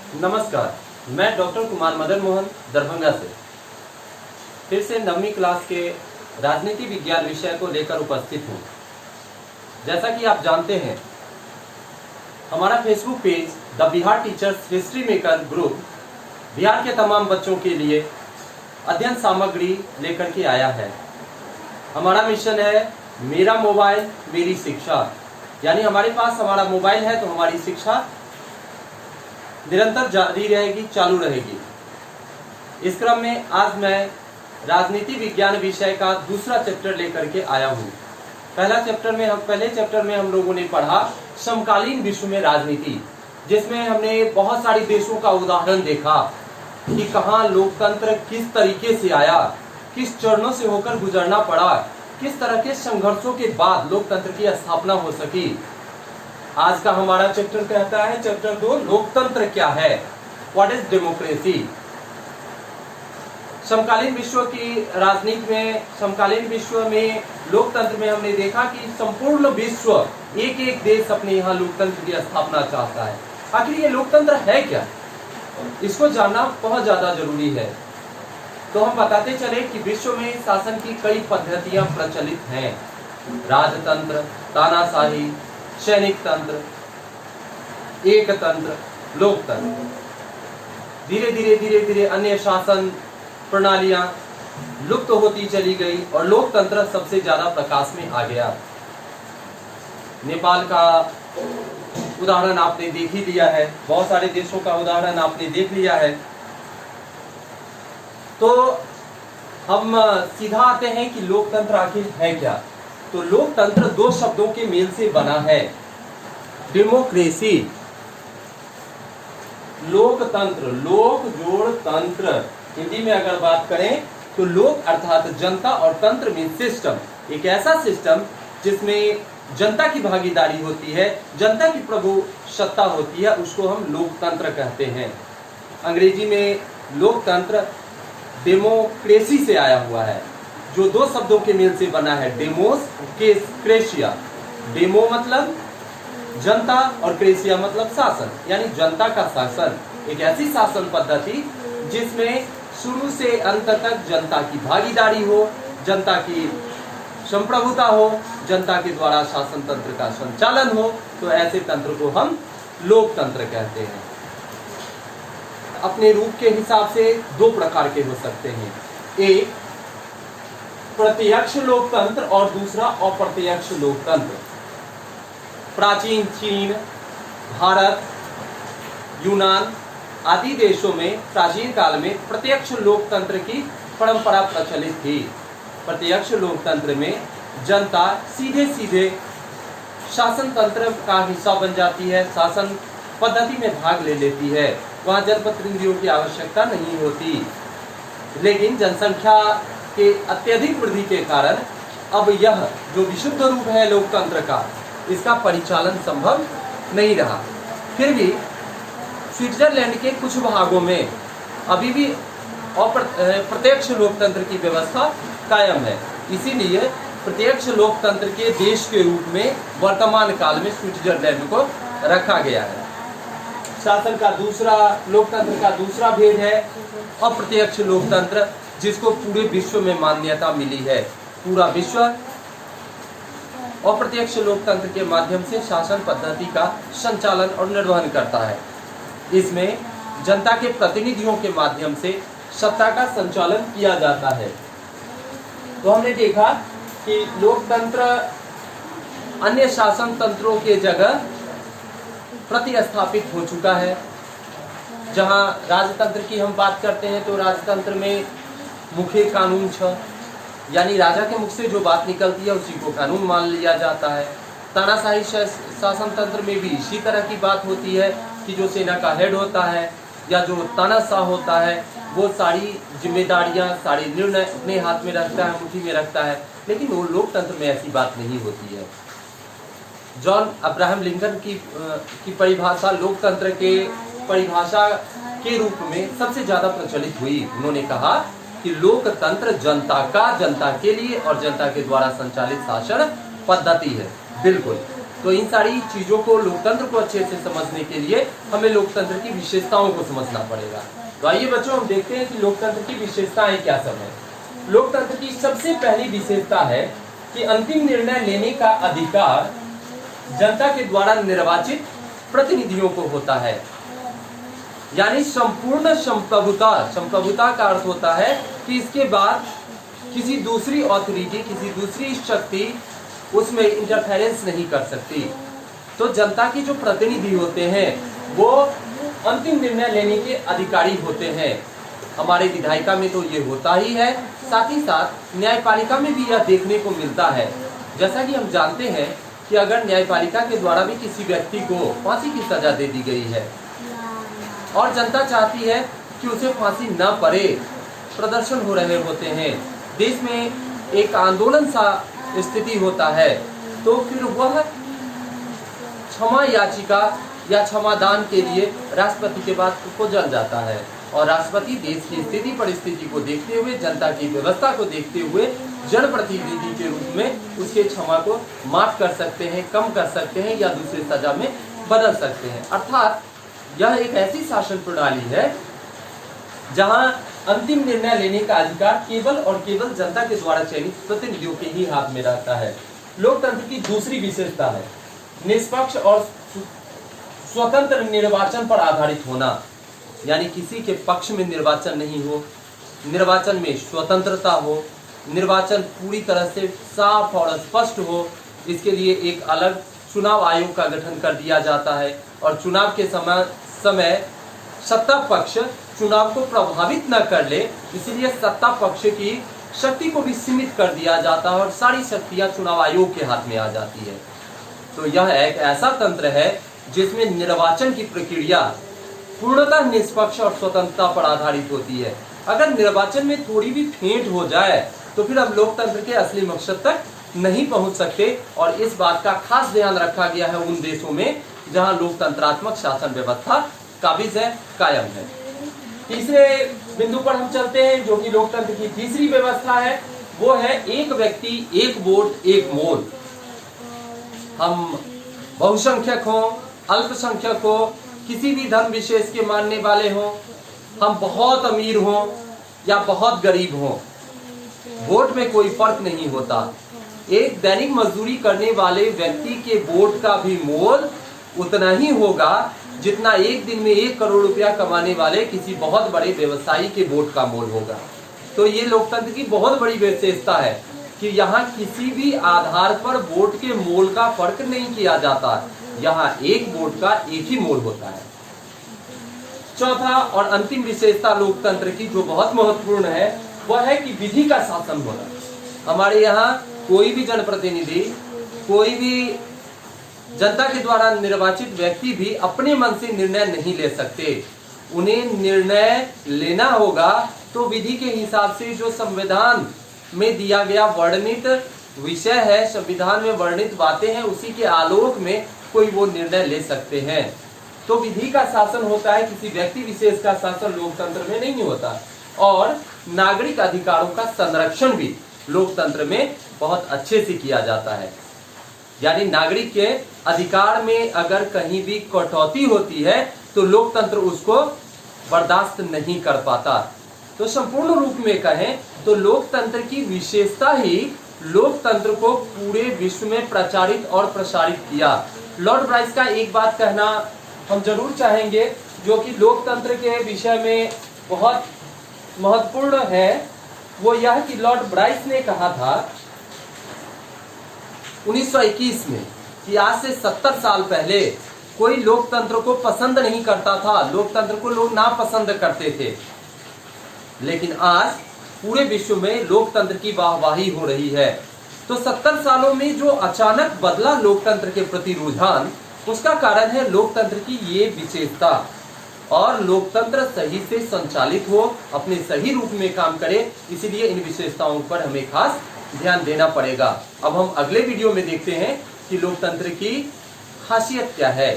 नमस्कार, मैं डॉक्टर कुमार मदन मोहन दरभंगा से फिर से 9वीं क्लास के राजनीति विज्ञान विषय को लेकर उपस्थित हूँ। जैसा कि आप जानते हैं, हमारा Facebook page the Bihar teachers history maker group Bihar के तमाम बच्चों के लिए अध्ययन सामग्री लेकर के आया है। हमारा मिशन है मेरा मोबाइल मेरी शिक्षा, यानी हमारे पास हमारा मोबाइल है तो हमारी शिक्षा निरंतर जारी रहेगी, चालू रहेगी। इस क्रम में आज मैं राजनीति विज्ञान विषय का दूसरा चैप्टर लेकर के आया हूँ। पहले चैप्टर में हम लोगों ने पढ़ा समकालीन विश्व में राजनीति, जिसमें हमने बहुत सारे देशों का उदाहरण देखा कि कहाँ लोकतंत्र किस तरीके से आया, किस चरणों से होकर गुजरना पड़ा, किस तरह के संघर्षों के बाद लोकतंत्र की स्थापना हो सकी। आज का हमारा चैप्टर कहता है, चैप्टर 2, लोकतंत्र क्या है, व्हाट इज डेमोक्रेसी। समकालीन विश्व की राजनीति में, समकालीन विश्व में लोकतंत्र में हमने देखा कि संपूर्ण विश्व एक एक देश अपने यहाँ लोकतंत्र की स्थापना चाहता है। आखिर ये लोकतंत्र है क्या, इसको जानना बहुत ज्यादा जरूरी है। तो हम बताते चले कि विश्व में शासन की कई पद्धतियां प्रचलित हैं। राजतंत्र, तानाशाही, सैनिक तंत्र, एक तंत्र, लोकतंत्र। धीरे धीरे अन्य शासन प्रणालियां लुप्त होती चली गई और लोकतंत्र सबसे ज्यादा प्रकाश में आ गया। नेपाल का उदाहरण आपने देख ही लिया है, बहुत सारे देशों का उदाहरण आपने देख लिया है। तो हम सीधा आते हैं कि लोकतंत्र आखिर है क्या। तो लोकतंत्र दो शब्दों के मेल से बना है, डेमोक्रेसी, लोकतंत्र, लोक जोड़ तंत्र। हिंदी में अगर बात करें तो लोक अर्थात जनता और तंत्र में सिस्टम, एक ऐसा सिस्टम जिसमें जनता की भागीदारी होती है, जनता की प्रभुसत्ता होती है, उसको हम लोकतंत्र कहते हैं। अंग्रेजी में लोकतंत्र डेमोक्रेसी से आया हुआ है, जो दो शब्दों के मेल से बना है, डेमोस क्रेशिया। डेमो मतलब जनता और क्रेशिया मतलब शासन, यानी जनता का शासन। एक ऐसी शासन पद्धति जिसमें शुरू से अंत तक जनता की भागीदारी हो, जनता की संप्रभुता हो, जनता के द्वारा शासन तंत्र का संचालन हो, तो ऐसे तंत्र को हम लोकतंत्र कहते हैं। अपने रूप के हिसाब से दो प्रकार के हो सकते हैं, एक प्रत्यक्ष लोकतंत्र और दूसरा अप्रत्यक्ष लोकतंत्र। प्राचीन चीन, भारत, यूनान आदि देशों में प्राचीन काल में प्रत्यक्ष लोकतंत्र की परंपरा प्रचलित थी। प्रत्यक्ष लोकतंत्र में जनता सीधे सीधे शासन तंत्र का हिस्सा बन जाती है, शासन पद्धति में भाग ले लेती है, वहां जनप्रतिनिधियों की आवश्यकता नहीं होती। लेकिन जनसंख्या के अत्यधिक वृद्धि के कारण अब यह जो विशुद्ध रूप है लोकतंत्र का, इसका परिचालन संभव नहीं रहा। फिर भी स्विट्जरलैंड के कुछ भागों में अभी भी प्रत्यक्ष लोकतंत्र की व्यवस्था कायम है। इसीलिए प्रत्यक्ष लोकतंत्र के देश के रूप में वर्तमान काल में स्विट्जरलैंड को रखा गया है। शासन का दूसरा, लोकतंत्र का दूसरा भेद है अप्रत्यक्ष लोकतंत्र, जिसको पूरे विश्व में मान्यता मिली है। पूरा विश्व अप्रत्यक्ष लोकतंत्र के माध्यम से शासन पद्धति का संचालन और निर्वहन करता है। इसमें जनता के प्रतिनिधियों के माध्यम से सत्ता का संचालन किया जाता है। तो हमने देखा कि लोकतंत्र अन्य शासन तंत्रों के जगह प्रतिस्थापित हो चुका है। जहां राजतंत्र की हम बात करते हैं तो राजतंत्र में मुख्य कानून छ, यानी राजा के मुख से जो बात निकलती है उसी को कानून मान लिया जाता है। तानाशाही शासन तंत्र में भी इसी तरह की बात होती है कि जो सेना का हेड होता है या जो तानाशाह होता है, वो सारी जिम्मेदारियां, सारे निर्णय अपने हाथ में रखता है, मुट्ठी में रखता है। लेकिन वो लोकतंत्र में ऐसी बात नहीं होती है। जॉन अब्राहम लिंकन की परिभाषा लोकतंत्र के परिभाषा के रूप में सबसे ज्यादा प्रचलित हुई। उन्होंने कहा कि लोकतंत्र जनता का, जनता के लिए और जनता के द्वारा संचालित शासन पद्धति है। बिल्कुल, तो इन सारी चीजों को, लोकतंत्र को अच्छे से समझने के लिए हमें लोकतंत्र की विशेषताओं को समझना पड़ेगा। तो आइए बच्चों, हम देखते हैं कि लोकतंत्र की विशेषताएं क्या सब है। लोकतंत्र की सबसे पहली विशेषता है कि अंतिम निर्णय लेने का अधिकार जनता के द्वारा निर्वाचित प्रतिनिधियों को होता है। यानी संपूर्ण संप्रभुता। संप्रभुता का अर्थ होता है कि इसके बाद किसी दूसरी ऑथोरिटी, किसी दूसरी शक्ति उसमें इंटरफेरेंस नहीं कर सकती। तो जनता के जो प्रतिनिधि होते हैं वो अंतिम निर्णय लेने के अधिकारी होते हैं। हमारे विधायिका में तो ये होता ही है, साथ ही साथ न्यायपालिका में भी यह देखने को मिलता है। जैसा कि हम जानते हैं कि अगर न्यायपालिका के द्वारा भी किसी व्यक्ति को फांसी की सजा दे दी गई है और जनता चाहती है कि उसे फांसी न पड़े, प्रदर्शन हो रहे होते हैं, देश में एक आंदोलन सा स्थिति होता है, तो फिर वह क्षमा याचिका या क्षमादान के लिए राष्ट्रपति के पास जल जाता है और राष्ट्रपति देश की स्थिति परिस्थिति को देखते हुए, जनता की व्यवस्था को देखते हुए जनप्रतिनिधि के रूप में उसके क्षमा को माफ कर सकते हैं, कम कर सकते हैं या दूसरी सजा में बदल सकते हैं। अर्थात यह एक ऐसी शासन प्रणाली है जहां अंतिम निर्णय लेने का अधिकार केवल और केवल जनता के द्वारा चयनित प्रतिनिधियों के ही हाथ में रहता है। लोकतंत्र की दूसरी विशेषता है निष्पक्ष और स्वतंत्र निर्वाचन पर आधारित होना। यानी किसी के पक्ष में निर्वाचन नहीं हो, निर्वाचन में स्वतंत्रता हो, निर्वाचन पूरी तरह से साफ और स्पष्ट हो। इसके लिए एक अलग चुनाव आयोग का गठन कर दिया जाता है और चुनाव के समय सत्ता पक्ष चुनाव को प्रभावित न कर ले, इसीलिए सत्ता पक्ष की शक्ति को भी सीमित कर दिया जाता है और सारी शक्तियां चुनाव आयोग के हाथ में आ जाती है। तो यह एक ऐसा तंत्र है जिसमें निर्वाचन की प्रक्रिया पूर्णतः निष्पक्ष और स्वतंत्रता पर आधारित होती है। अगर निर्वाचन में थोड़ी भी फेंट हो जाए तो फिर हम लोकतंत्र के असली मकसद तक नहीं पहुंच सकते और इस बात का खास ध्यान रखा गया है उन देशों में जहां लोकतंत्रात्मक शासन व्यवस्था काबिज है, कायम है। तीसरे बिंदु पर हम चलते हैं जो कि लोकतंत्र की तीसरी व्यवस्था है, वो है एक व्यक्ति एक वोट एक मोल। हम बहुसंख्यक हो, अल्पसंख्यक हो, किसी भी धर्म विशेष के मानने वाले हो, हम बहुत अमीर हो या बहुत गरीब हो, वोट में कोई फर्क नहीं होता। एक दैनिक मजदूरी करने वाले व्यक्ति के वोट का भी मोल उतना ही होगा जितना एक दिन में 1 करोड़ रुपया कमाने वाले किसी बहुत बड़े व्यवसायी के वोट का मोल होगा। तो ये लोकतंत्र की बहुत बड़ी विशेषता है कि यहाँ किसी भी आधार पर वोट के मोल का फर्क नहीं किया जाता। यहाँ एक वोट का एक ही मोल होता है। चौथा और अंतिम विशेषता लोकतंत्र की जो बहुत महत्वपूर्ण है वह है कि विधि का शासन होना। हमारे यहाँ कोई भी जनप्रतिनिधि, कोई भी जनता के द्वारा निर्वाचित व्यक्ति भी अपने मन से निर्णय नहीं ले सकते। उन्हें निर्णय लेना होगा तो विधि के हिसाब से जो संविधान में दिया गया वर्णित विषय है, संविधान में वर्णित बातें हैं, उसी के आलोक में कोई वो निर्णय ले सकते हैं। तो विधि का शासन होता है, किसी व्यक्ति विशेष का शासन लोकतंत्र में नहीं होता। और नागरिक अधिकारों का संरक्षण भी लोकतंत्र में बहुत अच्छे से किया जाता है। यानी नागरिक के अधिकार में अगर कहीं भी कटौती होती है तो लोकतंत्र उसको बर्दाश्त नहीं कर पाता। तो संपूर्ण रूप में कहें तो लोकतंत्र की विशेषता ही लोकतंत्र को पूरे विश्व में प्रचारित और प्रसारित किया। लॉर्ड ब्राइस का एक बात कहना हम जरूर चाहेंगे जो कि लोकतंत्र के विषय में बहुत महत्वपूर्ण है, वो यह कि लॉर्ड ब्राइस ने कहा था 1921 में कि आज से 70 साल पहले कोई लोकतंत्र को पसंद नहीं करता था, लोकतंत्र को लोग नापसंद करते थे, लेकिन आज पूरे विश्व में लोकतंत्र की वाहवाही हो रही है। तो 70 सालों में जो अचानक बदला लोकतंत्र के प्रति रुझान, उसका कारण है लोकतंत्र की ये विशेषता। और लोकतंत्र सही से संचालित हो, अपने सही रूप में काम करे, इसीलिए इन विशेषताओं पर हमें खास ध्यान देना पड़ेगा। अब हम अगले वीडियो में देखते हैं कि लोकतंत्र की खासियत क्या है।